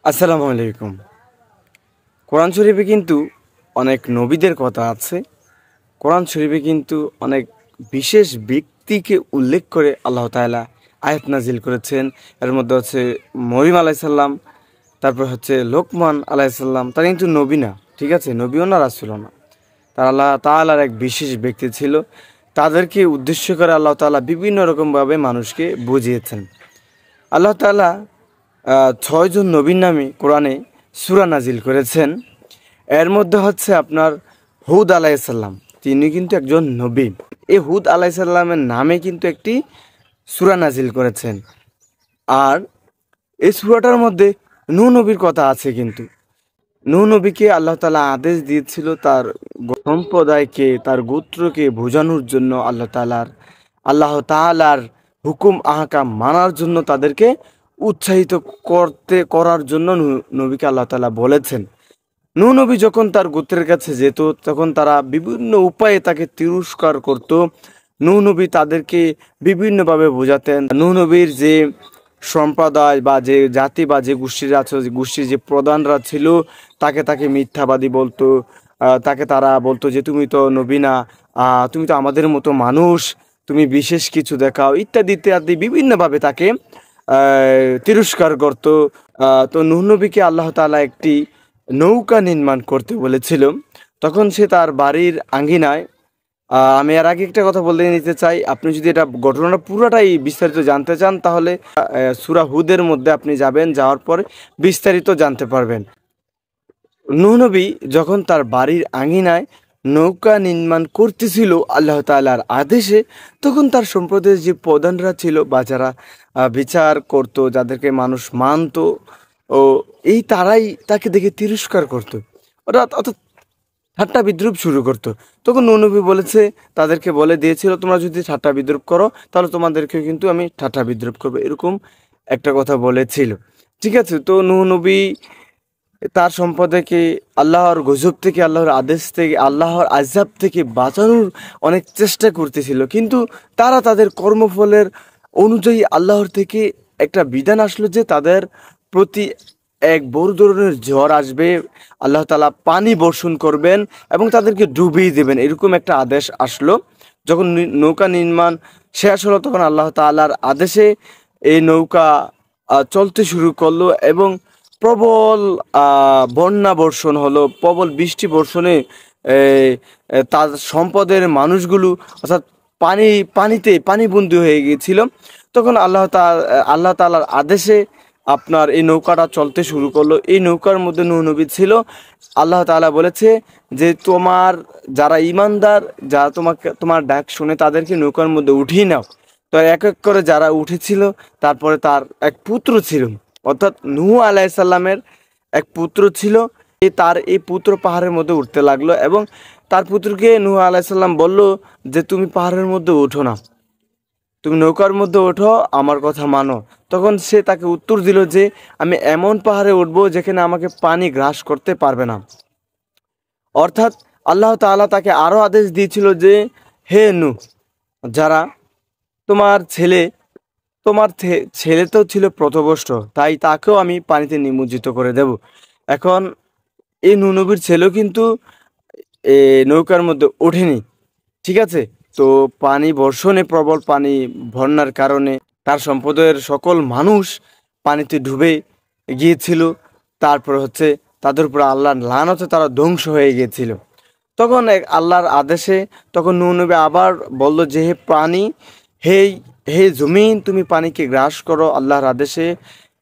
আসসালামু আলাইকুম। কোরআন শরীফে কিন্তু অনেক নবীদের কথা আছে। কোরআন শরীফে কিন্তু অনেক বিশেষ ব্যক্তিকে উল্লেখ করে আল্লাহ তাআলা আয়াত নাজিল করেছেন। এর মধ্যে হচ্ছে মরিয়ম আলাইসাল্লাম, তারপর হচ্ছে লোকমান আলাইসাল্লাম। তারা কিন্তু নবী না, ঠিক আছে, নবীও না, রাসূলও না। তারা আল্লাহ তাআলার এক বিশেষ ব্যক্তি ছিল। তাদেরকে উদ্দেশ্য করে আল্লাহ তাআলা বিভিন্ন রকমভাবে মানুষকে বুঝিয়েছেন। আল্লাহ তাআলা ৬ জন নবীর নামে কোরআনে সূরা নাজিল করেছেন। এর মধ্যে হচ্ছে আপনার হুদ আলাইসাল্লাম, তিনি কিন্তু একজন নবী। এই হুদ আলাইসাল্লামের নামে কিন্তু একটি সূরা নাজিল করেছেন। আর এই সূরাটার মধ্যে নূহ নবীর কথা আছে। কিন্তু নূহ নবীকে আল্লাহ তাআলা আদেশ দিয়েছিল তার সম্প্রদায়কে, তার গোত্রকে বোঝানোর জন্য, আল্লাহ তাআলার হুকুম আহকাম মানার জন্য, তাদেরকে উৎসাহিত করার জন্য নবীকে আল্লাহ তাআলা বলেছেন। নূহ নবী যখন তার গোত্রের কাছে যেত, তখন তারা বিভিন্ন উপায়ে তাকে তিরস্কার করত। নূহ নবী তাদেরকে বিভিন্নভাবে বোঝাতেন। নূহ নবীর যে সম্প্রদায় বা যে জাতি বা যে গোষ্ঠীর আছে, গোষ্ঠীর যে প্রধানরা ছিল, তাকে মিথ্যাবাদী বলতো। তাকে তারা বলতো যে তুমি তো নবী না, তুমি তো আমাদের মতো মানুষ, তুমি বিশেষ কিছু দেখাও, ইত্যাদি ইত্যাদি বিভিন্নভাবে তাকে তিরস্কার করত। তো নূহ নবীকে আল্লাহ তাআলা একটি নৌকা নির্মাণ করতে বলেছিল। তখন সে তার বাড়ির আঙ্গিনায়, আমি এর আগে একটা কথা বলে নিতে চাই, আপনি যদি এটা ঘটনাটা পুরোটাই বিস্তারিত জানতে চান, তাহলে সূরা হুদের মধ্যে আপনি যাবেন, যাওয়ার পরে বিস্তারিত জানতে পারবেন। নূহ নবী যখন তার বাড়ির আঙিনায় নৌকা নির্মাণ করতেছিল আল্লাহ তাআলার আদেশে, তখন তার সম্প্রদায়ের যে প্রধানরা ছিল বা যারা বিচার করত, যাদেরকে মানুষ মানত, ও তারাই তাকে দেখে তিরস্কার করতো, অর্থাৎ ঠাট্টা বিদ্রুপ শুরু করতো। তখন নূহ নবী বলেছে, তাদেরকে বলে দিয়েছিল, তোমরা যদি ঠাট্টা বিদ্রুপ করো, তাহলে তোমাদেরকেও কিন্তু আমি ঠাট্টা বিদ্রুপ করবো, এরকম একটা কথা বলেছিল। ঠিক আছে, তো নূহ নবী তার সম্প্রদায়কে আল্লাহর গজব থেকে, আল্লাহর আদেশ থেকে, আল্লাহর আযাব থেকে বাঁচানোর অনেক চেষ্টা করতেছিল। কিন্তু তারা তাদের কর্মফলের অনুযায়ী আল্লাহর থেকে একটা বিধান আসলো যে তাদের প্রতি এক বড় ধরনের ঝড় আসবে, আল্লাহ তাআলা পানি বর্ষণ করবেন এবং তাদেরকে ডুবিয়ে দেবেন, এরকম একটা আদেশ আসলো। যখন নৌকা নির্মাণ শেষ হলো, তখন আল্লাহ তাআলার আদেশে এই নৌকা চলতে শুরু করলো এবং প্রবল বন্যা বর্ষণ হলো। প্রবল বৃষ্টি বর্ষণে তার সম্পদের মানুষগুলো, অর্থাৎ পানিবন্দী হয়ে গিয়েছিল। তখন আল্লাহ তাআলার আদেশে আপনার এই নৌকাটা চলতে শুরু করলো। এই নৌকার মধ্যে নূহ নবী ছিল। আল্লাহ তাআলা বলেছে যে তোমার যারা ঈমানদার, যারা তোমার ডাক শুনে, তাদেরকে নৌকার মধ্যে উঠিয়ে নাও। তো এক এক করে যারা উঠেছিল, তারপরে তার এক পুত্র ছিল, অর্থাৎ নূহ আলাইসাল্লামের এক পুত্র ছিল। তার এই পুত্র পাহাড়ের মধ্যে উঠতে লাগলো এবং তার পুত্রকে নূহ আলাইসাল্লাম বলল যে তুমি পাহাড়ের মধ্যে ওঠো না, তুমি নৌকার মধ্যে ওঠো, আমার কথা মানো। তখন সে তাকে উত্তর দিল যে আমি এমন পাহাড়ে উঠবো যেখানে আমাকে পানি গ্রাস করতে পারবে না। অর্থাৎ আল্লাহ তাআলা তাকে আরো আদেশ দিয়েছিল যে হে নূহ, যারা তোমার ছেলে ছেলে তো ছিল পথভ্রষ্ট, তাই তাকেও আমি পানিতে নিমজ্জিত করে দেব। এখন এই নূহ নবীর ছেলেও কিন্তু নৌকার মধ্যে ওঠেনি, ঠিক আছে। তো পানি বর্ষণে, প্রবল পানি বন্যার কারণে তার সম্প্রদায়ের সকল মানুষ পানিতে ডুবে গিয়েছিল। তারপর হচ্ছে তাদের উপর আল্লাহর লানতে তারা ধ্বংস হয়ে গিয়েছিল। তখন আল্লাহর আদেশে তখন নূহ নবী আবার বলল যে হে পানি, হে হে জমিন, তুমি পানিকে গ্রাস করো আল্লাহর আদেশে।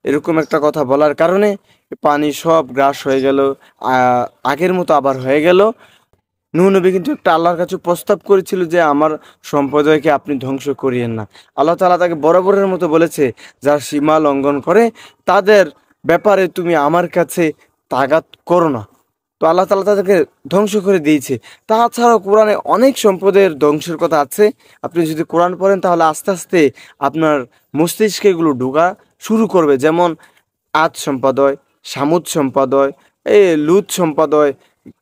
এরকম একটা কথা বলার কারণে পানি সব গ্রাস হয়ে গেল, আগের মতো আবার হয়ে গেল। নূহ নবী কিন্তু একটা আল্লাহর কাছে প্রস্তাব করেছিল যে আমার সম্প্রদায়কে আপনি ধ্বংস করিয়েন না। আল্লাহ তাআলা তাকে বরাবরের মতো বলেছে, যারা সীমা লঙ্ঘন করে তাদের ব্যাপারে তুমি আমার কাছে তাগাত করো না। তো আল্লাহ তাআলা তাদেরকে ধ্বংস করে দিয়েছে। তাছাড়াও কোরআনে অনেক সম্প্রদায়ের ধ্বংসের কথা আছে। আপনি যদি কোরআন পড়েন, তাহলে আস্তে আস্তে আপনার মস্তিষ্কে এগুলো ঢোকা শুরু করবে। যেমন আদ সম্প্রদায়, সামুদ সম্প্রদায়, লুত সম্প্রদায়,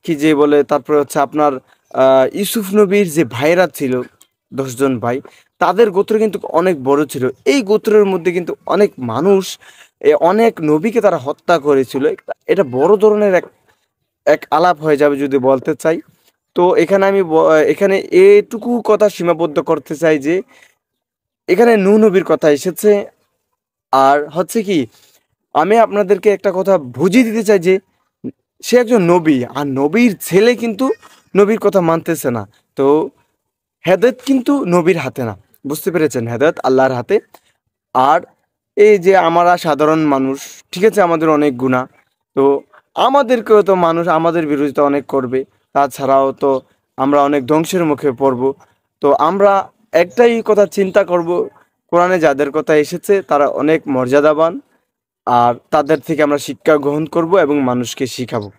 কি যে বলে, তারপরে হচ্ছে আপনার ইউসুফ নবীর যে ভাইরা ছিল, 10 জন ভাই, তাদের গোত্র কিন্তু অনেক বড় ছিল। এই গোত্রের মধ্যে কিন্তু অনেক মানুষ অনেক নবীকে তারা হত্যা করেছিল। এটা বড় ধরনের এক এক আলাপ হয়ে যাবে যদি বলতে চাই। তো এখানে আমি এখানে এটুকু কথা সীমাবদ্ধ করতে চাই যে এখানে নূহ নবীর কথা এসেছে। আর হচ্ছে কি, আমি আপনাদেরকে একটা কথা বুঝিয়ে দিতে চাই যে সে একজন নবী, আর নবীর ছেলে কিন্তু নবীর কথা মানতেছে না। তো হেদায়েত কিন্তু নবীর হাতে না, বুঝতে পেরেছেন? হেদায়েত আল্লাহর হাতে। আর এই যে আমরা সাধারণ মানুষ, ঠিক আছে, আমাদের অনেক গুনাহ, তো আমাদেরকেও তো মানুষ আমাদের বিরোধিতা অনেক করবে। তাছাড়াও তো আমরা অনেক ধ্বংসের মুখে পড়ব। তো আমরা একটাই কথা চিন্তা করব, কোরআনে যাদের কথা এসেছে তারা অনেক মর্যাদাবান, আর তাদের থেকে আমরা শিক্ষা গ্রহণ করব এবং মানুষকে শিখাবো।